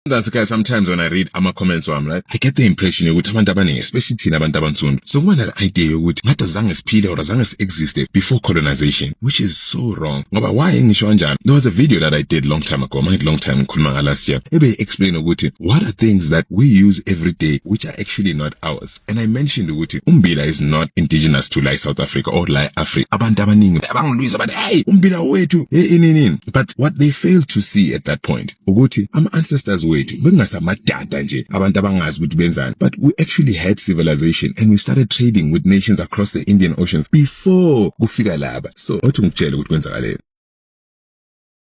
That's okay. Sometimes when I read ama comments wami, right, I get the impression ukuthi abantu abaningi, especially thina abantu abansundu, so kuba nale idea yokuthi ngathi azange siphile or azange existe before colonization, which is so wrong. Ngoba why ngisho kanjani? There was a video that I did long time ago, long time ngikhuluma last year. Ebe explain ukuthi what are things that we use every day which are actually not ours. And I mentioned ukuthi umbila is not indigenous to like South Africa or like Africa. Abantu abaningi abangilwisa bathi hey umbila wethu inini. But what they failed to see at that point ukuthi ama ancestors wethu bengasamadada nje abantu abangazi ukuthi benzani, but we actually had civilization and we started trading with nations across the Indian Oceans before kufika laba. So othi ngikutshela ukuthi kwenzakaleni.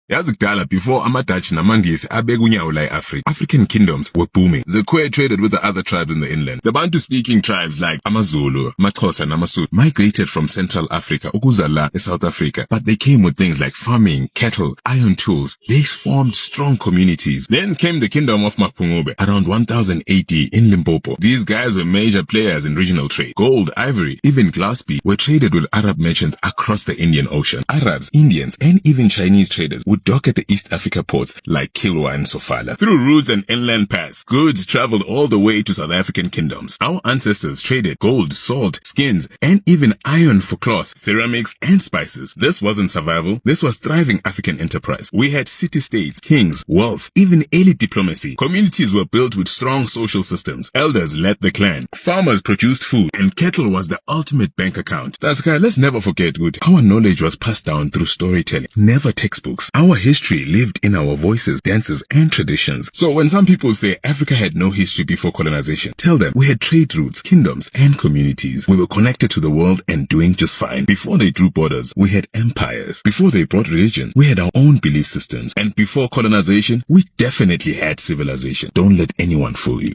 Yazi kudala before ama-Dutch namangisi abeka unyawo la e-Africa, African kingdoms were booming. The Khwe traded with the other tribes in the inland. The Bantu-speaking tribes like AmaZulu, AmaXhosa, and AmaSotho migrated from Central Africa, ukuza la South Africa, but they came with things like farming, cattle, iron tools. They formed strong communities. Then came the kingdom of Mapungubwe around 1080 in Limpopo. These guys were major players in regional trade. Gold, ivory, even glass bead were traded with Arab merchants across the Indian Ocean. Arabs, Indians, and even Chinese traders would dock at the East Africa ports like Kilwa and Sofala. Through routes and inland paths, goods traveled all the way to South African kingdoms. Our ancestors traded gold, salt, skins, and even iron for cloth, ceramics, and spices. This wasn't survival. This was thriving African enterprise. We had city-states, kings, wealth, even elite diplomacy. Communities were built with strong social systems. Elders led the clan. Farmers produced food, and cattle was the ultimate bank account. That's why let's never forget, good. Our knowledge was passed down through storytelling, never textbooks. Our history lived in our voices, dances, and traditions. So when some people say Africa had no history before colonization, tell them we had trade routes, kingdoms, and communities. We were connected to the world and doing just fine. Before they drew borders, we had empires. Before they brought religion, we had our own belief systems. And before colonization, we definitely had civilization. Don't let anyone fool you.